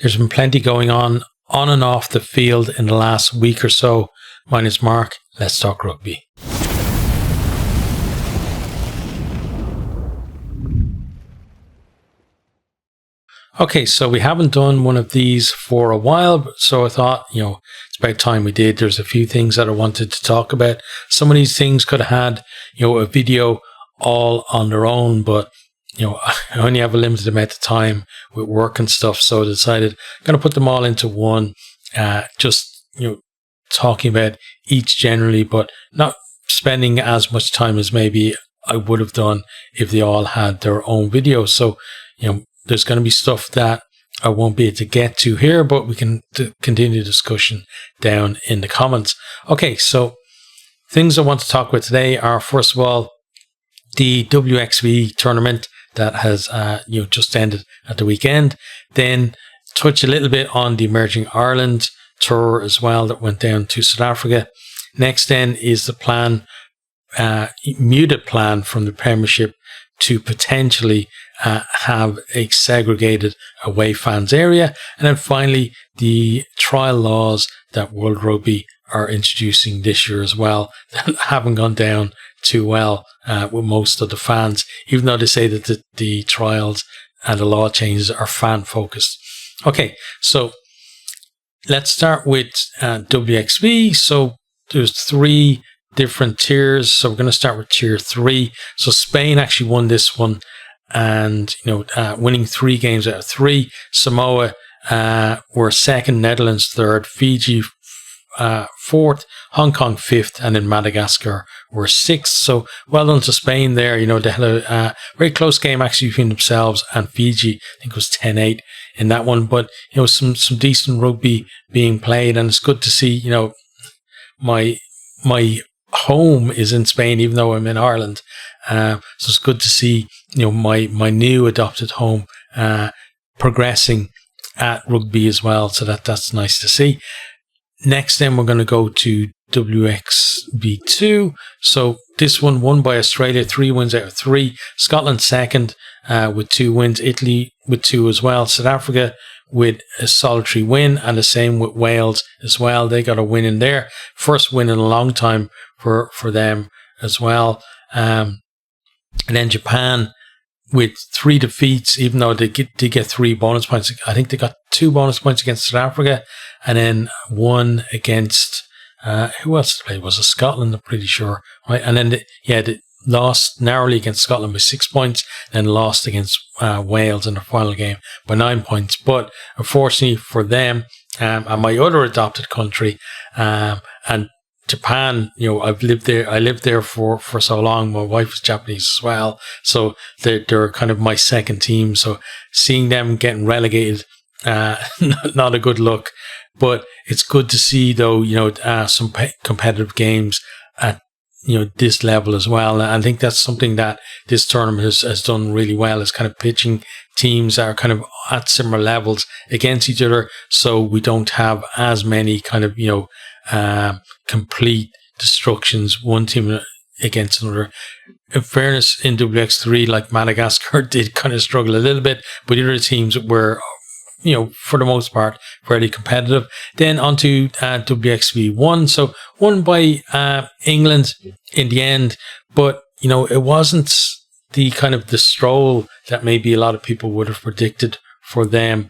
There's been plenty going on and off the field in the last week or so. My name is Mark. Let's talk rugby. Okay, so we haven't done one of these for a while, so I thought, it's about time we did. There's a few things that I wanted to talk about. Some of these things could have had, a video all on their own, but, I only have a limited amount of time with work and stuff, so I decided I'm going to put them all into one, talking about each generally, but not spending as much time as maybe I would have done if they all had their own videos. So, there's going to be stuff that I won't be able to get to here, but we can continue the discussion down in the comments. Okay, so things I want to talk about today are, first of all, the WXV tournament that has just ended at the weekend. Then touch a little bit on the Emerging Ireland tour as well that went down to South Africa. Next then is the plan, muted plan from the Premiership to potentially have a segregated away fans area. And then finally, the trial laws that World Rugby are introducing this year as well that haven't gone down too well with most of the fans, even though they say that the trials and the law changes are fan focused. Okay, so let's start with WXV. So there's 3 different tiers. So we're going to start with tier 3. So Spain actually won this one, and winning 3 games out of 3. Samoa were second, Netherlands third, Fiji fourth, Hong Kong fifth, and then Madagascar were 6th. So well done to Spain there. They had a very close game actually between themselves and Fiji. I think it was 10-8 in that one, but some decent rugby being played, and it's good to see. My home is in Spain, even though I'm in Ireland. So it's good to see, my new adopted home progressing at rugby as well. So that's nice to see. Next, then we're going to go to WXV2. So this one won by Australia, 3 wins out of 3. Scotland second with 2 wins. Italy with 2 as well. South Africa with a solitary win, and the same with Wales as well. They got a win in there. First win in a long time for them as well. And then Japan with 3 defeats, even though they did get 3 bonus points. I think they got 2 bonus points against South Africa, and then 1 against who else played? Was it Scotland? I'm pretty sure, right? And then they lost narrowly against Scotland by 6 points, then lost against Wales in the final game by 9 points. But unfortunately for them and my other adopted country, and Japan, I lived there for so long. My wife was Japanese as well, so they're kind of my second team. So seeing them getting relegated, not a good look. But it's good to see, though, some competitive games at this level as well. And I think that's something that this tournament has done really well, is kind of pitching teams that are kind of at similar levels against each other, so we don't have as many kind of complete destructions, one team against another. In fairness, in WX3, like Madagascar did kind of struggle a little bit, but the other teams were, for the most part, fairly competitive. Then onto WXV1. So won by England in the end, but it wasn't the kind of the stroll that maybe a lot of people would have predicted for them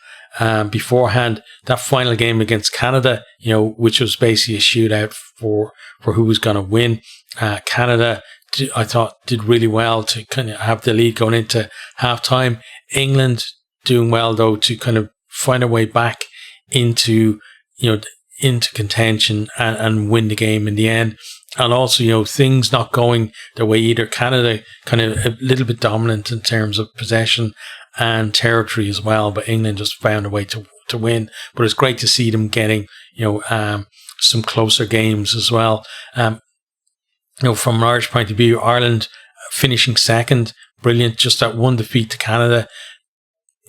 beforehand. That final game against Canada, which was basically a shootout for who was going to win. Canada, I thought, did really well to kind of have the lead going into halftime. England doing well, though, to kind of find a way back into contention and win the game in the end. And also, things not going their way either. Canada kind of a little bit dominant in terms of possession and territory as well, but England just found a way to win. But it's great to see them getting, some closer games as well. From an Irish point of view, Ireland finishing second, brilliant, just that 1 defeat to Canada.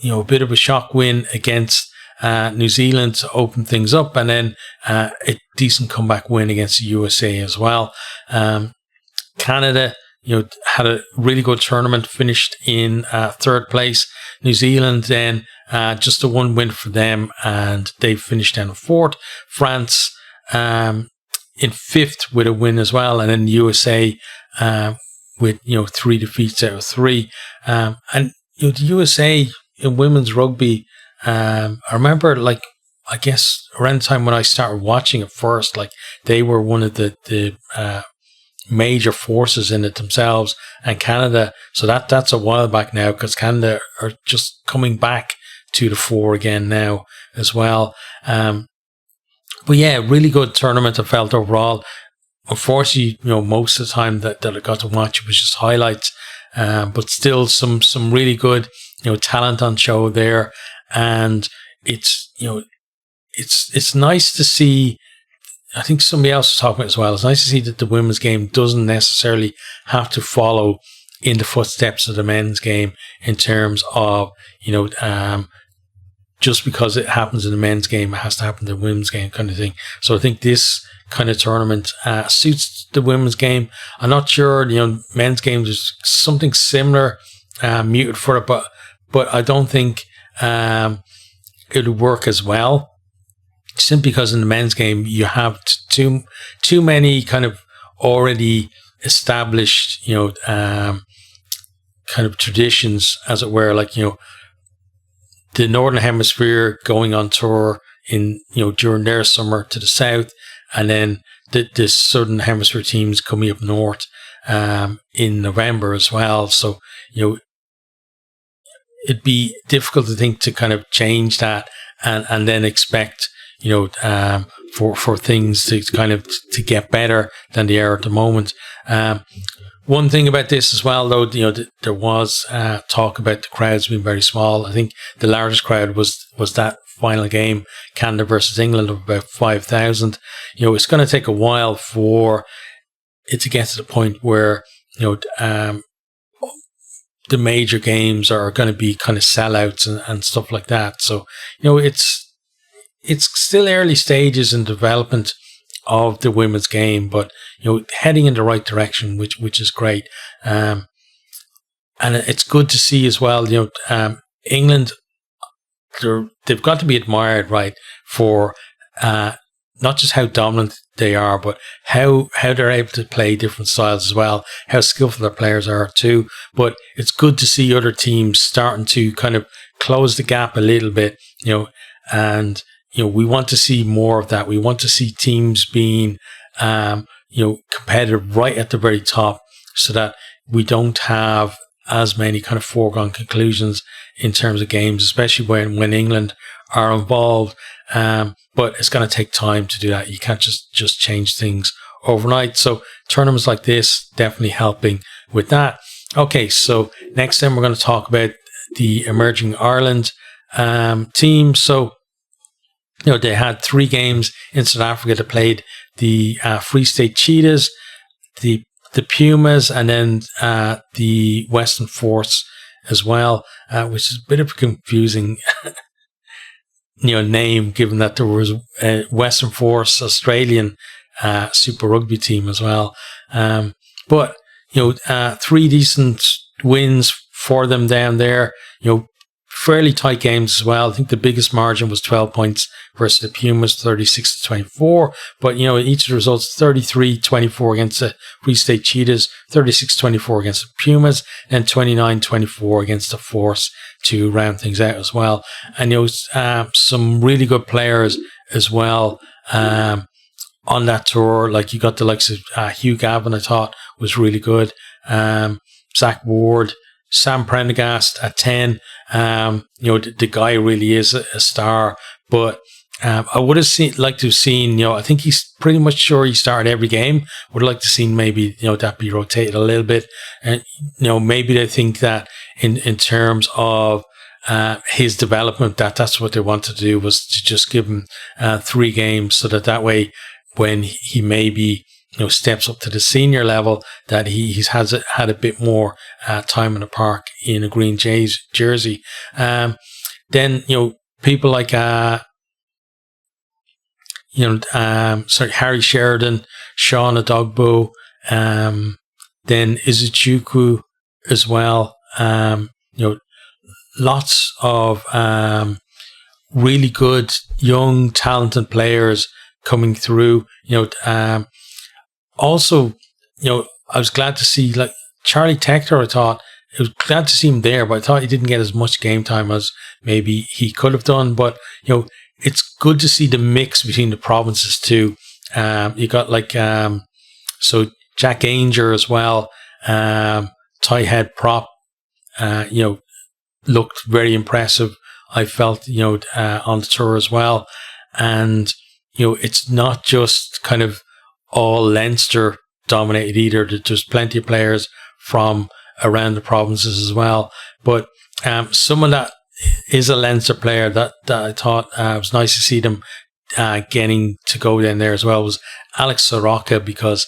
A bit of a shock win against New Zealand to open things up, and then a decent comeback win against the USA as well. Canada, had a really good tournament, finished in 3rd place. New Zealand then just the one win for them, and they finished down in fourth. France in fifth with a win as well, and then the USA with 3 defeats out of 3. And the USA in women's rugby, I remember, like, I guess around the time when I started watching it first, like, they were one of the major forces in it themselves, and Canada. So that's a while back now, because Canada are just coming back to the fore again now as well. But yeah, really good tournament I felt overall. Unfortunately, most of the time that I got to watch it was just highlights, but still some really good, talent on show there. And it's nice to see. I think somebody else was talking about it as well. It's nice to see that the women's game doesn't necessarily have to follow in the footsteps of the men's game in terms of, just because it happens in the men's game, it has to happen in the women's game kind of thing. So I think this kind of tournament suits the women's game. I'm not sure, men's games is something similar, muted for it, but I don't think it would work as well. Simply because in the men's game you have too many kind of already established, kind of traditions, as it were, like, the Northern Hemisphere going on tour in, during their summer to the south, and then the Southern Hemisphere teams coming up north in November as well. So, it'd be difficult to think to kind of change that and then expect, for things to kind of to get better than they are at the moment. One thing about this as well, though, there was talk about the crowds being very small. I think the largest crowd was that final game, Canada versus England, of about 5,000. It's going to take a while for it to get to the point where, the major games are going to be kind of sellouts and stuff like that. So, it's still early stages in development of the women's game, but heading in the right direction, which is great. And it's good to see as well. England, they've got to be admired, right, for not just how dominant they are, but how they're able to play different styles as well, how skillful their players are too. But it's good to see other teams starting to kind of close the gap a little bit, and we want to see more of that. We want to see teams being, competitive right at the very top, so that we don't have as many kind of foregone conclusions in terms of games, especially when England are involved. But it's going to take time to do that. You can't just change things overnight. So tournaments like this definitely helping with that. Okay, so next time we're going to talk about the Emerging Ireland team. So, they had 3 games in South Africa. They played the Free State Cheetahs, the Pumas, and then the Western Force as well, which is a bit of a confusing name, given that there was a Western Force Australian Super Rugby team as well. But 3 decent wins for them down there. Fairly tight games as well. I think the biggest margin was 12 points versus the Pumas, 36-24. But, each of the results, 33-24 against the Free State Cheetahs, 36-24 against the Pumas, and 29-24 against the Force to round things out as well. And, some really good players as well on that tour. Like, you got the likes of Hugh Gavin, I thought, was really good. Zach Ward, Sam Prendergast at 10. The guy really is a star, but I would have liked to have seen, I think he's pretty much sure he started every game. Would like to see maybe, that be rotated a little bit. And, maybe they think that in terms of his development, that's what they wanted to do, was to just give him 3 games, so that way when he maybe steps up to the senior level, that he's had a bit more time in the park in a green jersey. Then people like Harry Sheridan, Sean Adogbo, then Izuchukwu as well. lots of really good young talented players coming through. Also, I was glad to see like Charlie Tector. I thought it was glad to see him there, but I thought he didn't get as much game time as maybe he could have done. But it's good to see the mix between the provinces too. You got like so Jack Ainger as well, tie head prop. Looked very impressive. I felt on the tour as well, and it's not just kind of all Leinster dominated either. There's plenty of players from around the provinces as well. But someone that is a Leinster player that I thought was nice to see them getting to go down there as well was Alex Soroka, because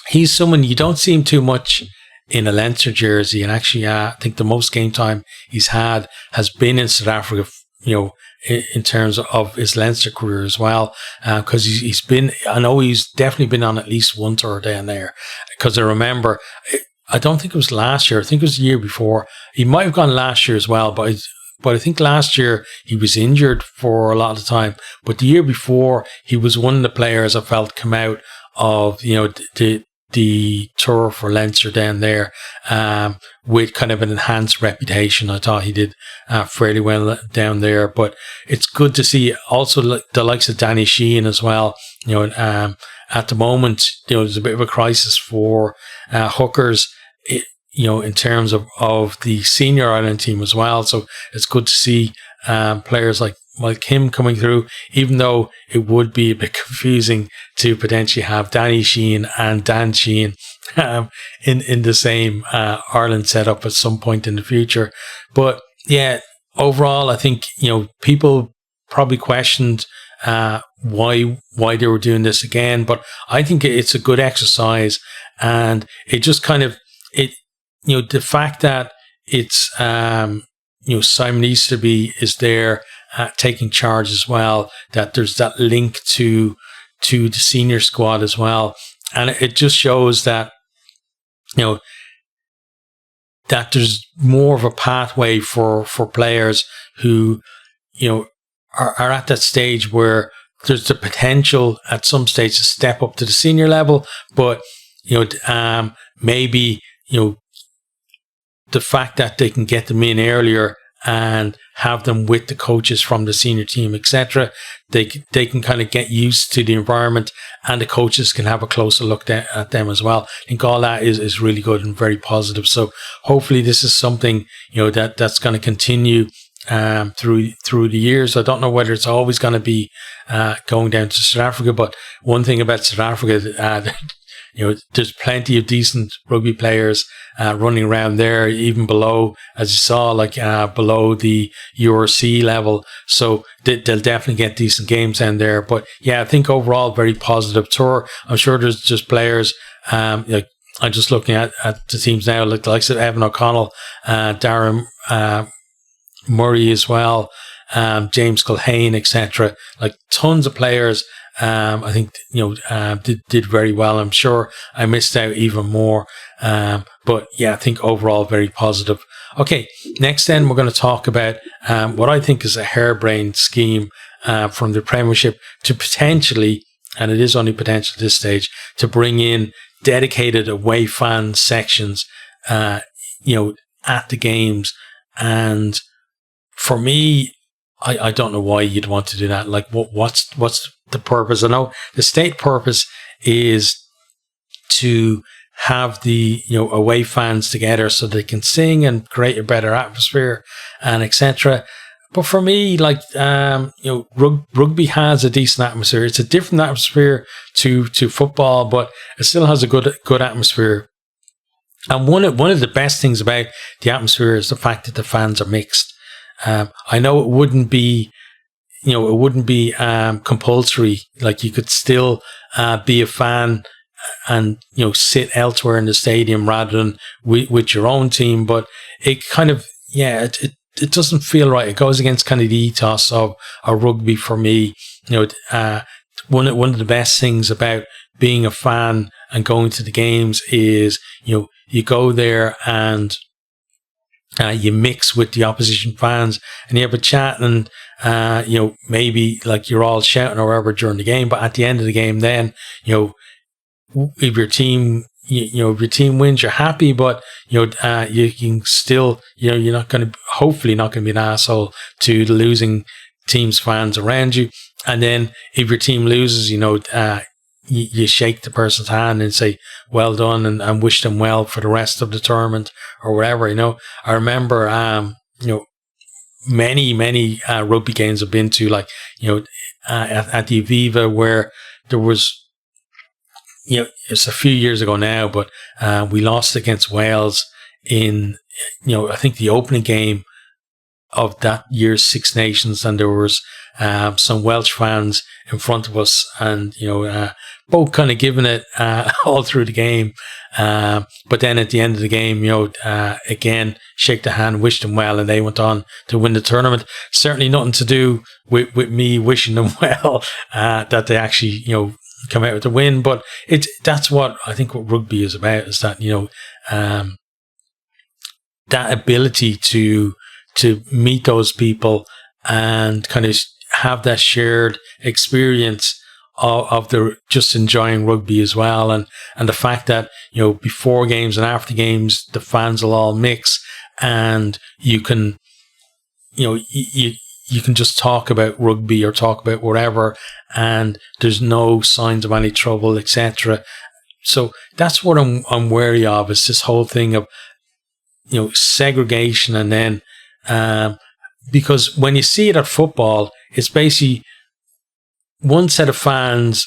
he's someone you don't see him too much in a Leinster jersey, and actually I think the most game time he's had has been in South Africa, in terms of his Leinster career as well, because he's been, I know he's definitely been on at least one tour down there, because I remember, I don't think it was last year, I think it was the year before, he might have gone last year as well, but I think last year he was injured for a lot of the time, but the year before he was one of the players I felt come out of the tour for Leinster down there, with kind of an enhanced reputation. I thought he did fairly well down there, but it's good to see also the likes of Danny Sheehan as well. At the moment, there's a bit of a crisis for hookers, in terms of the senior Ireland team as well. So it's good to see players like him coming through, even though it would be a bit confusing to potentially have Danny Sheehan and Dan Sheehan in the same Ireland setup at some point in the future. But yeah, overall, I think people probably questioned why they were doing this again, but I think it's a good exercise, and it just kind of the fact that it's Simon Easterby is there taking charge as well, that there's that link to the senior squad as well, and it just shows that that there's more of a pathway for players who are at that stage where there's the potential at some stage to step up to the senior level, but maybe the fact that they can get them in earlier and have them with the coaches from the senior team, etc., they can kind of get used to the environment, and the coaches can have a closer look at them as well. I think all that is really good and very positive. So hopefully this is something that's going to continue through the years. I don't know whether it's always going to be going down to South Africa, but one thing about South Africa, there's plenty of decent rugby players running around there, even below, as you saw, like below the URC level. So they'll definitely get decent games down there. But yeah, I think overall, very positive tour. I'm sure there's just players, I'm just looking at the teams now, like the likes of Evan O'Connell, Darren Murray as well, James Culhane, etc. Like tons of players. I think did very well. I'm sure I missed out even more, but yeah, I think overall very positive. Okay, next then we're going to talk about what I think is a harebrained scheme from the Premiership to potentially, and it is only potential at this stage, to bring in dedicated away fan sections, at the games. And for me, I don't know why you'd want to do that. Like, what's the purpose? I know the state purpose is to have the away fans together so they can sing and create a better atmosphere and etc. But for me, like rugby has a decent atmosphere. It's a different atmosphere to football, but it still has a good atmosphere. And one of the best things about the atmosphere is the fact that the fans are mixed. I know it wouldn't be compulsory. Like, you could still be a fan and sit elsewhere in the stadium rather than with your own team. But it kind of it doesn't feel right. It goes against kind of the ethos of rugby for me. One of the best things about being a fan and going to the games is you go there and you mix with the opposition fans and you have a chat, and maybe like you're all shouting or whatever during the game, but at the end of the game, then if your team if your team wins, you're happy, but you can still you're not going to, hopefully not going to be an asshole to the losing team's fans around you. And then if your team loses, you shake the person's hand and say well done, and wish them well for the rest of the tournament or whatever. I remember many rugby games I've been to, like at the Aviva, where there was it's a few years ago now, but we lost against Wales in I think the opening game of that year's Six Nations, and there was some Welsh fans in front of us, and both kind of giving it all through the game, but then at the end of the game, again, shake the hand, wish them well, and they went on to win the tournament. Certainly nothing to do with me wishing them well, that they actually come out with the win, but that's what I think what rugby is about, is that that ability to meet those people and kind of have that shared experience of the just enjoying rugby as well, and the fact that before games and after games the fans will all mix, and you can you can just talk about rugby or talk about whatever, and there's no signs of any trouble, etc. So that's what I'm wary of, is this whole thing of segregation, and then because when you see it at football, it's basically one set of fans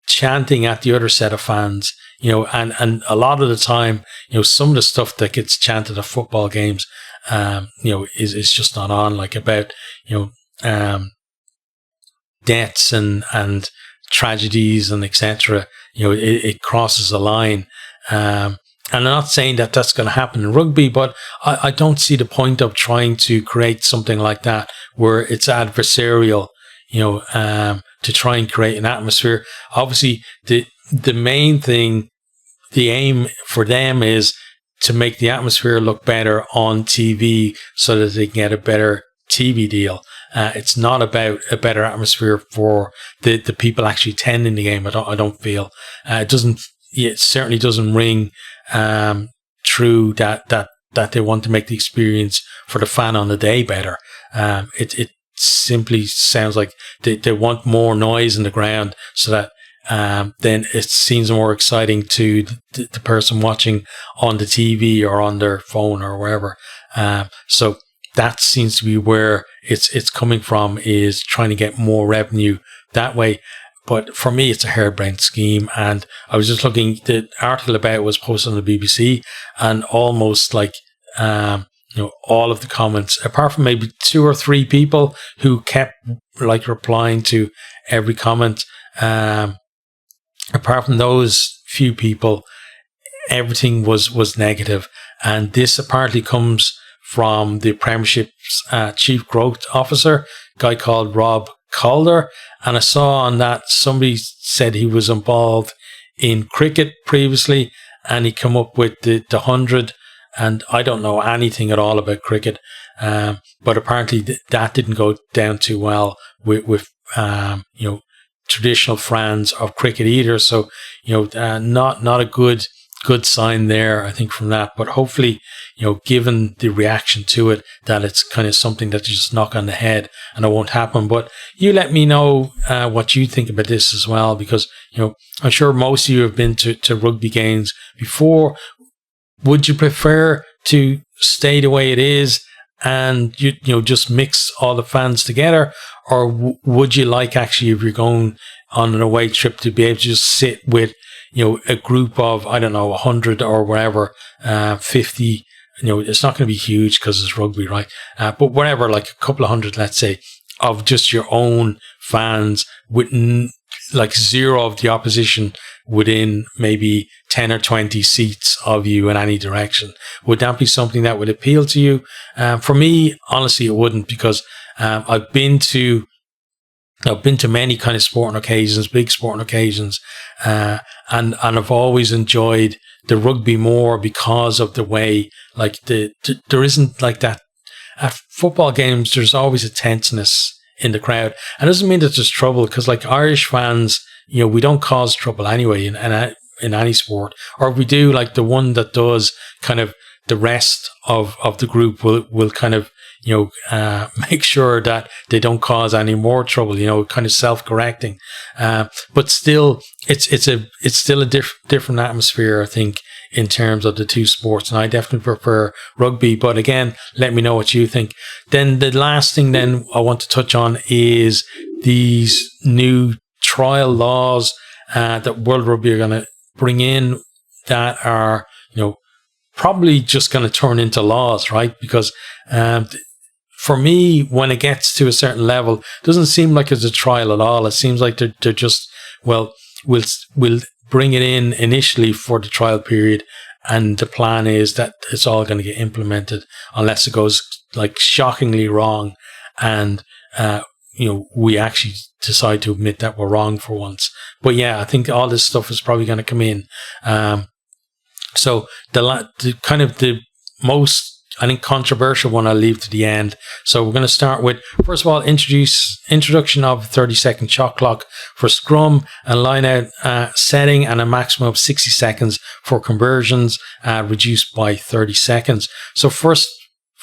chanting at the other set of fans, and a lot of the time, some of the stuff that gets chanted at football games, is just not on, like about, deaths and tragedies and etc. It crosses a line. And I'm not saying that that's going to happen in rugby, but I don't see the point of trying to create something like that where it's adversarial, to try and create an atmosphere. Obviously, the main thing, the aim for them is to make the atmosphere look better on TV so that they can get a better TV deal. It's not about a better atmosphere for the people actually attending the game. I don't feel it certainly doesn't ring true that they want to make the experience for the fan on the day better. It simply sounds like they want more noise in the ground so that then it seems more exciting to the person watching on the TV or on their phone or wherever. So that seems to be where it's coming from, is trying to get more revenue that way. But for me, it's a harebrained scheme. And I was just looking, the article about it was posted on the BBC, and almost like, all of the comments, apart from maybe 2 or 3 people who kept like replying to every comment, apart from those few people, everything was negative. And this apparently comes from the Premiership's Chief Growth Officer, a guy called Rob Calder. And I saw on that somebody said he was involved in cricket previously, and he come up with the 100. And I don't know anything at all about cricket, but apparently that didn't go down too well with traditional fans of cricket either. So not a good sign there, I think, from that. But hopefully, given the reaction to it, that it's kind of something that you just knock on the head and it won't happen. But you let me know what you think about this as well, because I'm sure most of you have been to rugby games before. Would you prefer to stay the way it is and you just mix all the fans together, or would you like, actually, if you're going on an away trip, to be able to just sit with a group of, I don't know, 100 or whatever, 50? It's not going to be huge because it's rugby, right? But whatever, like a couple of hundred, let's say, of just your own fans, with like zero of the opposition within maybe 10 or 20 seats of you in any direction. Would that be something that would appeal to you? For me, honestly, it wouldn't, because I've been to I've been to many kind of sporting occasions, big sporting occasions, and I've always enjoyed the rugby more because of the way, like there isn't like that at football games. There's always a tenseness in the crowd, and it doesn't mean that there's trouble, because like Irish fans, we don't cause trouble anyway in any sport, or if we do, like the one that does, kind of the rest of the group will kind of make sure that they don't cause any more trouble, kind of self-correcting, but still it's still a different atmosphere, I think, in terms of the two sports, and I definitely prefer rugby. But again, let me know what you think. Then the last thing then I want to touch on is these new trial laws that World Rugby are going to bring in, that are probably just going to turn into laws, right? Because for me, when it gets to a certain level, it doesn't seem like it's a trial at all. It seems like they're just, well, we'll bring it in initially for the trial period, and the plan is that it's all going to get implemented unless it goes like shockingly wrong, and we actually decide to admit that we're wrong for once. But yeah, I think all this stuff is probably going to come in. So the kind of the most, I think, controversial one I'll leave to the end. So we're going to start with, first of all, introduction of a 30-second shot clock for scrum and line-out setting, and a maximum of 60 seconds for conversions, reduced by 30 seconds. So first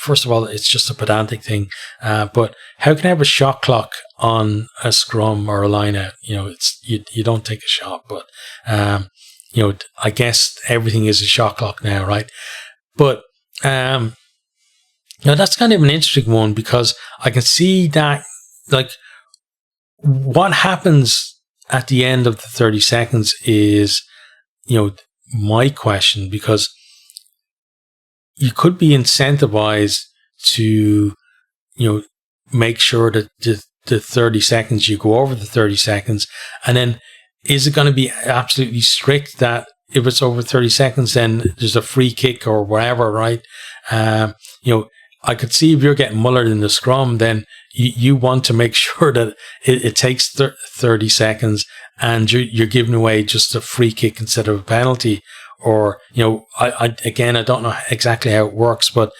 of all, it's just a pedantic thing, but how can I have a shot clock on a scrum or a line-out? It's you don't take a shot, but I guess everything is a shot clock now, right? But that's kind of an interesting one, because I can see that, like, what happens at the end of the 30 seconds is, my question, because you could be incentivized to, make sure that the 30 seconds, you go over the 30 seconds, and then is it going to be absolutely strict that if it's over 30 seconds, then there's a free kick or whatever, right? I could see if you're getting mullered in the scrum, then you want to make sure that it takes 30 seconds and you're giving away just a free kick instead of a penalty. Or, I don't know exactly how it works, but,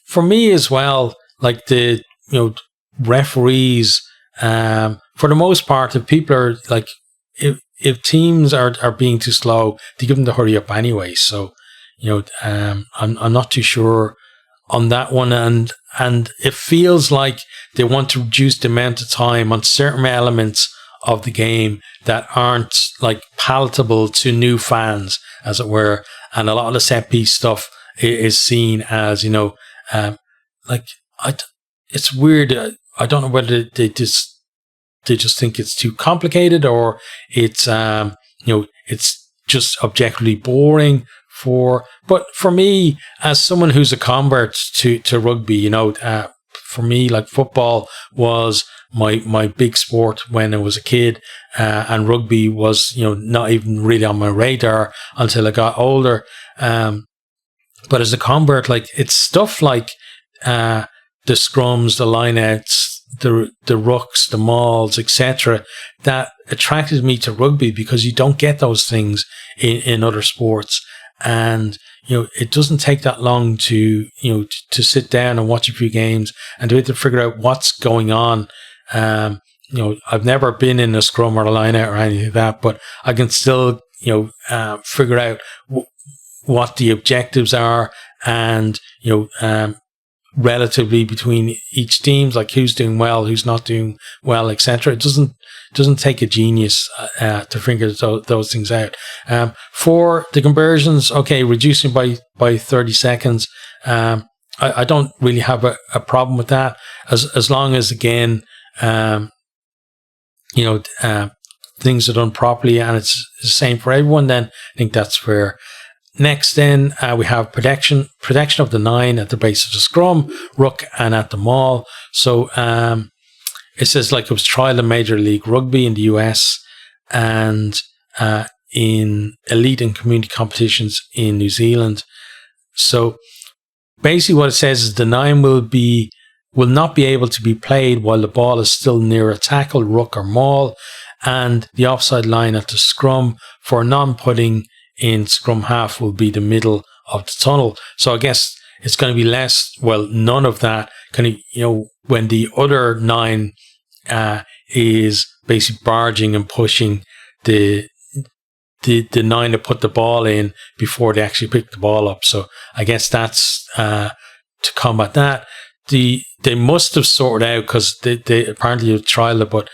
for me as well, like the, referees, for the most part, if people are like, if teams are being too slow, they give them to hurry up anyway. So, I'm not too sure on that one, and it feels like they want to reduce the amount of time on certain elements of the game that aren't like palatable to new fans, as it were. And a lot of the set piece stuff is seen as, it's weird. I don't know whether they just think it's too complicated, or it's it's just objectively boring. But for me, as someone who's a convert to rugby, for me, like, football was my big sport when I was a kid, and rugby was, not even really on my radar until I got older. But as a convert, like, it's stuff like the scrums, the lineouts, the rucks, the mauls, etc., that attracted me to rugby, because you don't get those things in other sports. And, it doesn't take that long to sit down and watch a few games and to figure out what's going on. I've never been in a scrum or a line out or anything like that, but I can still, figure out what the objectives are, and, relatively between each teams, like who's doing well, who's not doing well, etc. It doesn't take a genius to figure those things out. For the conversions, okay, reducing by 30 seconds. I don't really have a problem with that, as long as, again, things are done properly and it's the same for everyone. Then I think that's fair. Next, then, we have protection of the 9 at the base of the scrum, ruck, and at the maul. So it says, like, it was trialled in Major League Rugby in the US, and in elite and community competitions in New Zealand. So basically what it says is the 9 will will not be able to be played while the ball is still near a tackle, ruck or maul, and the offside line at the scrum for non-putting in scrum half will be the middle of the tunnel. So I guess it's going to be less, well, none of that. When the other 9 is basically barging and pushing the 9 to put the ball in before they actually pick the ball up. So I guess that's to combat that. They must have sorted out, because they apparently have trialed it, but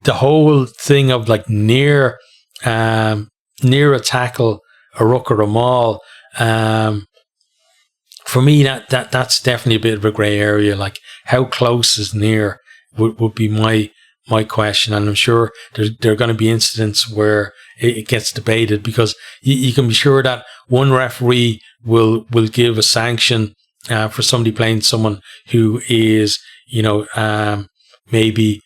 the whole thing of like near a tackle, a ruck or a maul, for me that's definitely a bit of a grey area. Like, how close is near would be my question, and I'm sure there are going to be incidents where it gets debated, because you can be sure that one referee will give a sanction for somebody playing someone who is maybe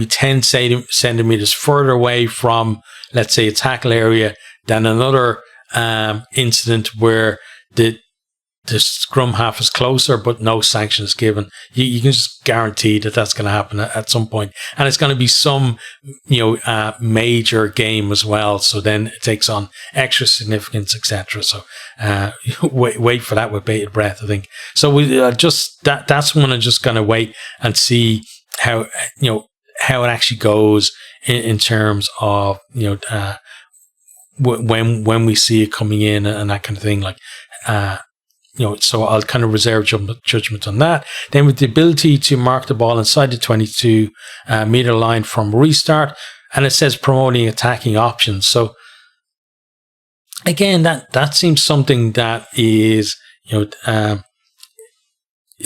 10 centimeters further away from, let's say, a tackle area, than another incident where the scrum half is closer but no sanction is given. You can just guarantee that that's going to happen at some point, and it's going to be some major game as well, so then it takes on extra significance, etc. So wait for that with bated breath, I think. So we that's when I'm just going to wait and see how how it actually goes in terms of when we see it coming in and that kind of thing. Like so I'll kind of reserve judgment on that. Then with the ability to mark the ball inside the 22 meter line from restart, and it says promoting attacking options. So again, that seems something that is is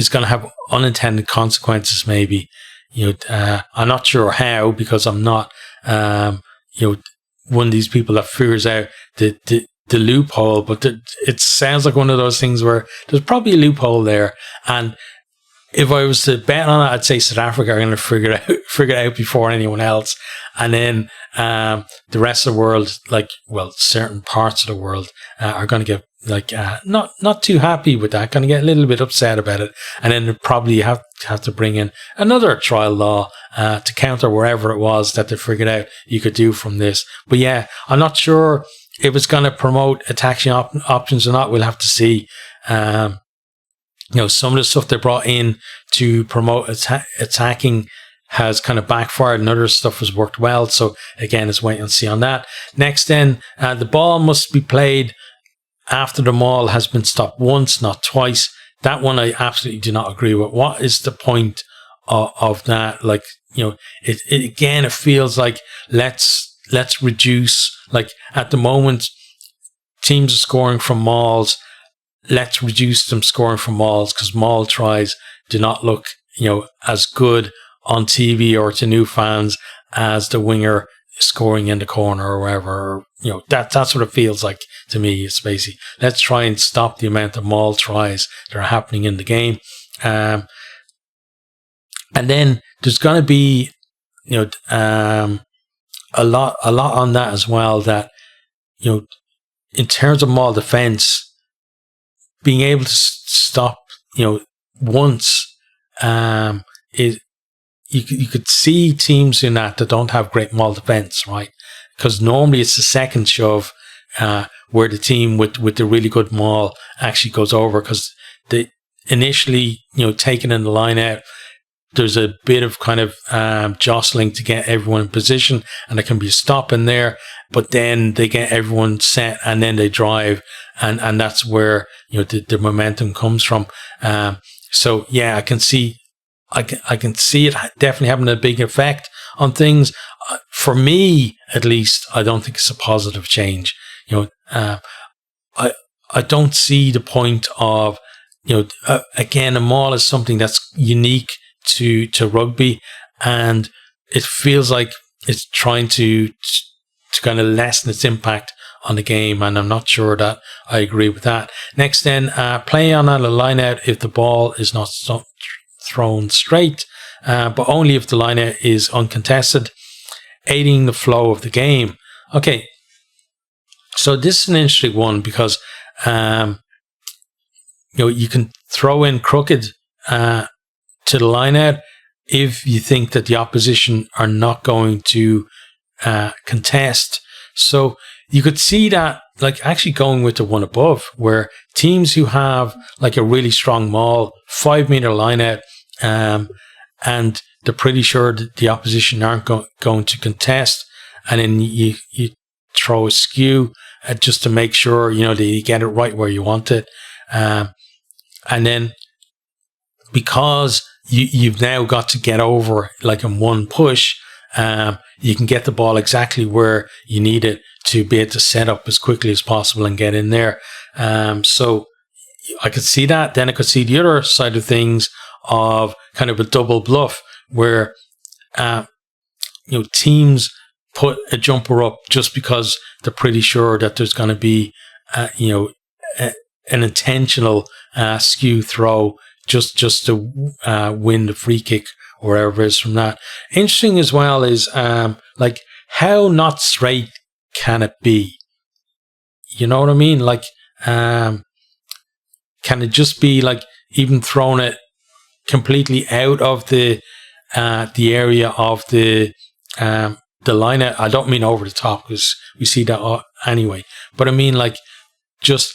going to have unintended consequences. Maybe I'm not sure how, because I'm not one of these people that figures out the loophole, but it sounds like one of those things where there's probably a loophole there, and if I was to bet on it, I'd say South Africa are going to figure it out before anyone else, and then the rest of the world, certain parts of the world are going to get not too happy with that, going to get a little bit upset about it, and then probably have to bring in another trial law to counter wherever it was that they figured out you could do from this. But yeah, I'm not sure if it's going to promote attacking options or not. We'll have to see. Some of the stuff they brought in to promote attacking has kind of backfired, and other stuff has worked well. So again, let's wait and see on that. Next, then, the ball must be played after the maul has been stopped once, not twice. That one I absolutely do not agree with. What is the point of that? It feels like let's reduce. Like, at the moment, teams are scoring from mauls. Let's reduce them scoring from mauls, because maul tries do not look as good on TV or to new fans as the winger scoring in the corner or wherever. That's what it feels like to me. It's basically, let's try and stop the amount of maul tries that are happening in the game. And then there's going to be a lot on that as well, that in terms of maul defense, being able to stop once is you could see teams in that don't have great maul defense, right? Because normally it's the second shove where the team with the really good maul actually goes over, because they initially taking in the line out, there's a bit of kind of jostling to get everyone in position, and there can be a stop in there, but then they get everyone set and then they drive, and that's where the momentum comes from. So yeah, I can see it definitely having a big effect on things. For me, at least, I don't think it's a positive change. I don't see the point of again, a maul is something that's unique to rugby, and it feels like it's trying to kind of lessen its impact on the game, and I'm not sure that I agree with that. Next, then, play on a line out if the ball is not thrown straight, but only if the line out is uncontested, aiding the flow of the game. Okay, so this is an interesting one, because you can throw in crooked to the line out if you think that the opposition are not going to contest. So you could see that, like, actually going with the one above, where teams who have like a really strong maul, 5 meter line out, and they're pretty sure that the opposition aren't going to contest, and then you throw a skew just to make sure that you get it right where you want it, and then because you've now got to get over like in one push, you can get the ball exactly where you need it to be able to set up as quickly as possible and get in there. So I could see that. Then I could see the other side of things of kind of a double bluff where teams put a jumper up just because they're pretty sure that there's going to be an intentional skew throw just to win the free kick or wherever it is from that. Interesting as well is like how not straight can it be? You know what I mean? Like can it just be like even throwing it completely out of the area of the line out? I don't mean over the top because we see that anyway, but I mean like just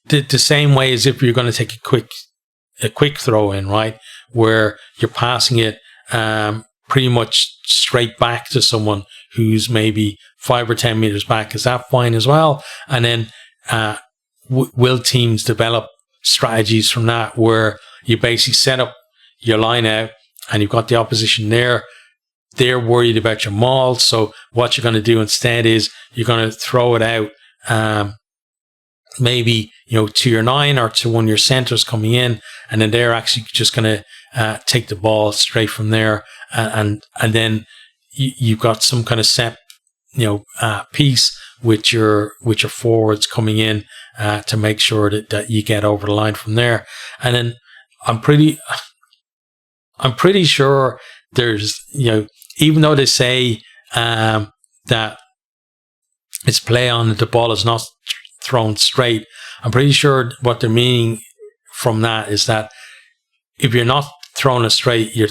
the same way as if you're going to take a quick throw in, right, where you're passing it pretty much straight back to someone who's maybe 5 or 10 meters back. Is that fine as well? And then will teams develop strategies from that where you basically set up your line out and you've got the opposition there, they're worried about your maul, so what you're going to do instead is you're going to throw it out maybe to your 9 or to one of your centers coming in, and then they're actually just going to take the ball straight from there, and then you've got some kind of set piece with your forwards coming in to make sure that you get over the line from there. And then I'm pretty sure there's even though they say that it's play on, the ball is not thrown straight, I'm pretty sure what they're meaning from that is that if you're not throwing it straight, you're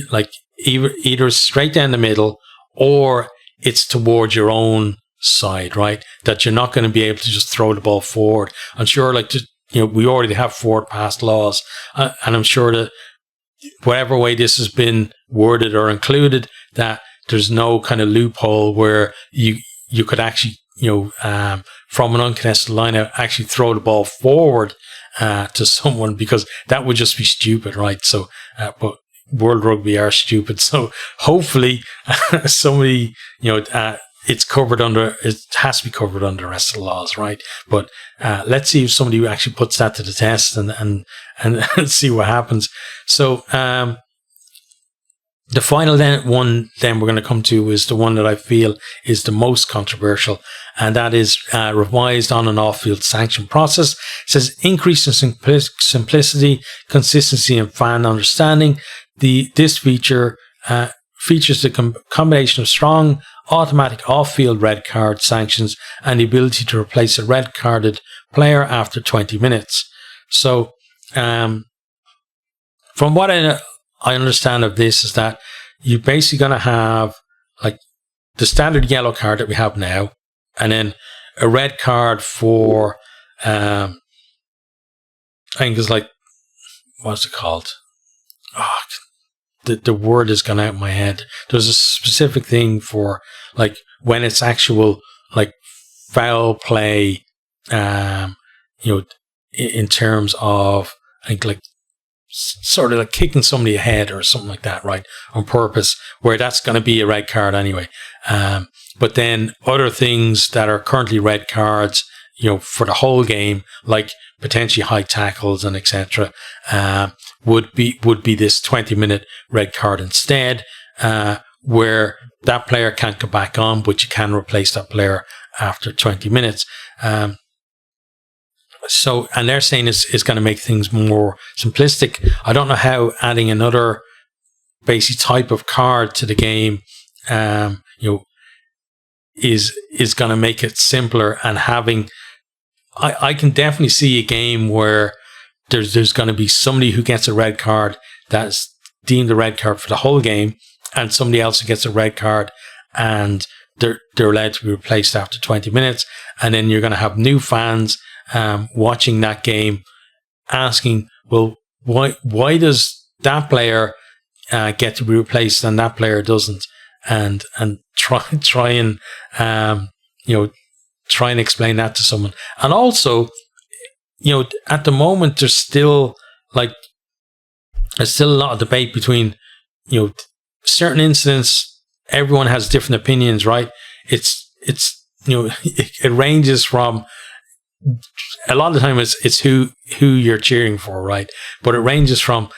like either straight down the middle or it's towards your own side, right? That you're not going to be able to just throw the ball forward. I'm sure we already have forward pass laws, and I'm sure that whatever way this has been worded or included, that there's no kind of loophole where you could actually from an uncontested line out actually throw the ball forward to someone, because that would just be stupid, right? So but World Rugby are stupid, so hopefully somebody it's covered under, it has to be covered under the rest of the laws, right? But let's see if somebody actually puts that to the test and see what happens. So the final one we're going to come to is the one that I feel is the most controversial, and that is revised on and off-field sanction process. It says increase in simplicity, consistency, and fan understanding. This feature features the combination of strong automatic off-field red card sanctions and the ability to replace a red-carded player after 20 minutes. So from what I understand of this is that you're basically going to have like the standard yellow card that we have now, and then a red card for I think it's like, what's it called? The word has gone out of my head. There's a specific thing for like when it's actual like foul play, in terms of I think like sort of like kicking somebody ahead or something like that, right, on purpose, where that's going to be a red card anyway. But then other things that are currently red cards, for the whole game, like potentially high tackles and etc., would be this 20-minute red card instead, where that player can't go back on, but you can replace that player after 20 minutes. So, and they're saying it's going to make things more simplistic. I don't know how adding another basic type of card to the game, is going to make it simpler, and having, I can definitely see a game where there's going to be somebody who gets a red card that's deemed a red card for the whole game, and somebody else who gets a red card and they're allowed to be replaced after 20 minutes. And then you're going to have new fans watching that game asking, well, why does that player get to be replaced and that player doesn't? And try and explain that to someone. And also, at the moment, there's still a lot of debate between, certain incidents. Everyone has different opinions, right? It ranges from, a lot of the time it's who you're cheering for, right? But it ranges from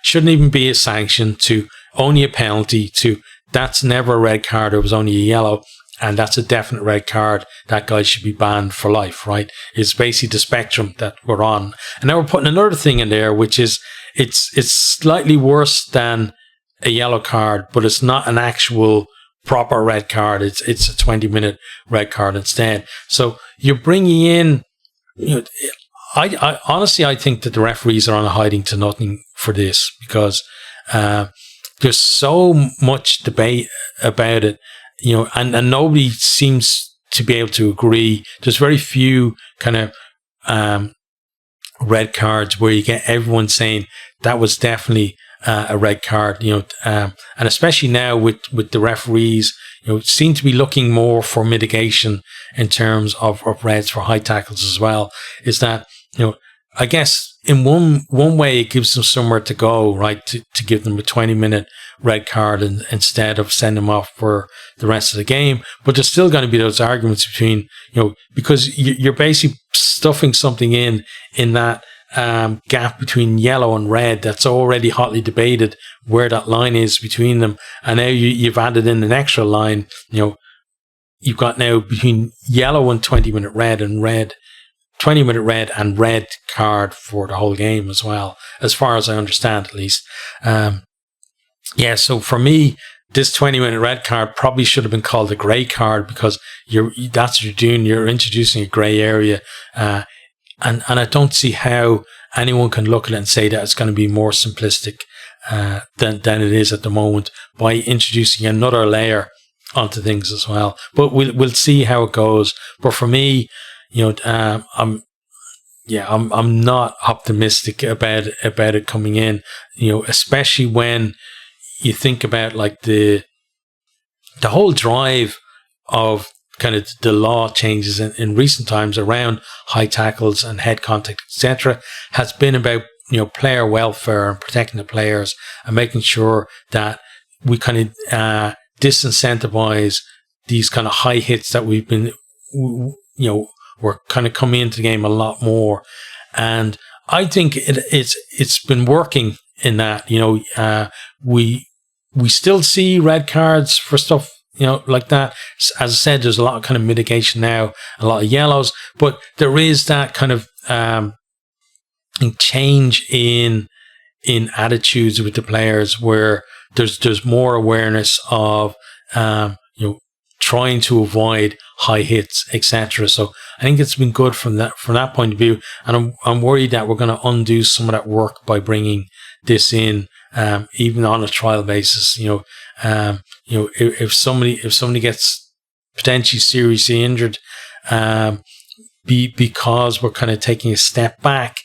shouldn't even be a sanction to only a penalty to that's never a red card, it was only a yellow, and that's a definite red card. That guy should be banned for life, right? It's basically the spectrum that we're on. And now we're putting another thing in there, which is it's slightly worse than a yellow card, but it's not an actual proper red card. It's a 20-minute red card instead. So you're bringing in, I honestly, I think that the referees are on a hiding to nothing for this, because there's so much debate about it, and nobody seems to be able to agree. There's very few kind of red cards where you get everyone saying that was definitely a red card, and especially now with the referees, seem to be looking more for mitigation in terms of reds for high tackles as well. Is that, I guess in one way it gives them somewhere to go, right? To give them a 20-minute red card instead of send them off for the rest of the game. But there's still going to be those arguments between, because you're basically stuffing something in that gap between yellow and red that's already hotly debated where that line is between them. And now you've added in an extra line, you've got now between yellow and 20-minute red and red, 20-minute red and red card for the whole game as well, as far as I understand, at least. So for me, this 20-minute red card probably should have been called a grey card, because that's what you're doing. You're introducing a grey area. And I don't see how anyone can look at it and say that it's going to be more simplistic than it is at the moment by introducing another layer onto things as well. But we'll see how it goes. But for me, I'm not optimistic about it coming in. Especially when you think about like the whole drive of kind of the law changes in recent times around high tackles and head contact, etc., has been about player welfare and protecting the players and making sure that we kind of disincentivize these kind of high hits that we've been we're kind of coming into the game a lot more. And I think it's been working in that. We still see red cards for stuff like that. As I said, there's a lot of kind of mitigation now, a lot of yellows, but there is that kind of change in attitudes with the players where there's more awareness of trying to avoid high hits, etc. So I think it's been good from that point of view, and I'm worried that we're going to undo some of that work by bringing this in, even on a trial basis. If somebody gets potentially seriously injured, because we're kind of taking a step back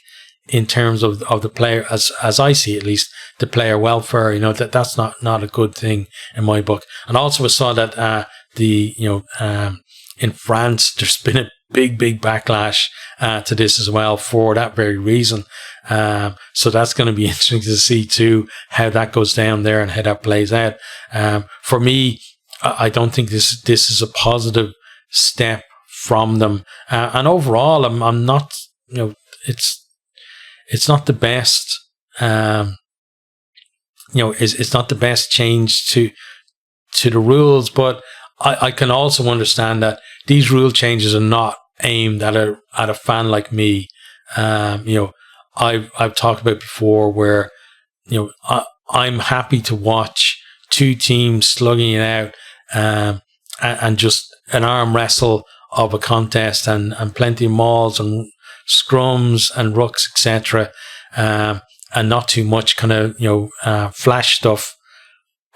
in terms of the player, as I see at least, the player welfare, that's not a good thing in my book. And also I saw that in France there's been a big backlash to this as well for that very reason. So that's going to be interesting to see too how that goes down there and how that plays out. For me, I don't think this is a positive step from them. And overall, I'm not. It's not the best. It's not the best change to the rules, but I can also understand that these rule changes are not aimed at a fan like me. I've talked about before where I'm happy to watch two teams slugging it out and just an arm wrestle of a contest and plenty of mauls and scrums and rucks, etc., and not too much kind of flash stuff.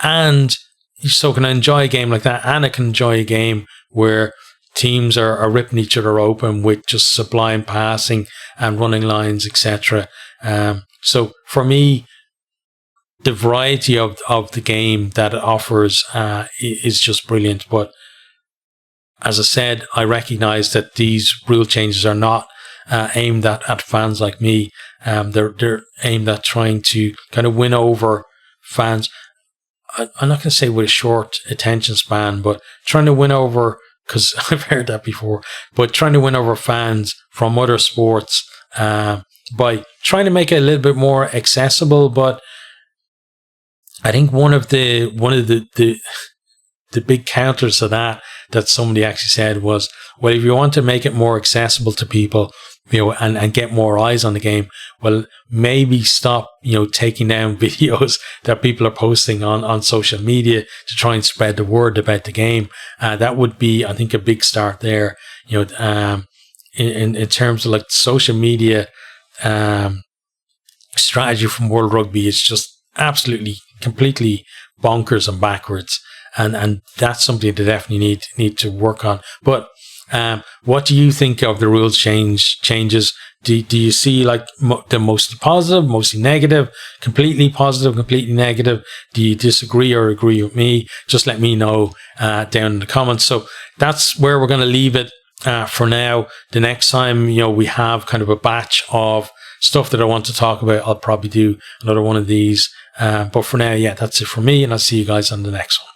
And so can I enjoy a game like that, and I can enjoy a game where teams are ripping each other open with just sublime passing and running lines, etc. So for me, the variety of the game that it offers is just brilliant. But as I said, I recognize that these rule changes are not aimed at fans like me. They're aimed at trying to kind of win over fans. I'm not going to say with a short attention span, but trying to win over, because I've heard that before, but trying to win over fans from other sports by trying to make it a little bit more accessible. But I think one of the big counters to that somebody actually said was, well, if you want to make it more accessible to people, and get more eyes on the game, well, maybe stop, taking down videos that people are posting on social media to try and spread the word about the game. That would be, I think, a big start there. In terms of like social media strategy from World Rugby, it's just absolutely, completely bonkers and backwards. And that's something they definitely need to work on. But what do you think of the rules changes? Do you see like the mostly positive, mostly negative, completely positive, completely negative? Do you disagree or agree with me? Just let me know down in the comments. So that's where we're going to leave it for now. The next time, we have kind of a batch of stuff that I want to talk about, I'll probably do another one of these. But for now, yeah, that's it for me, and I'll see you guys on the next one.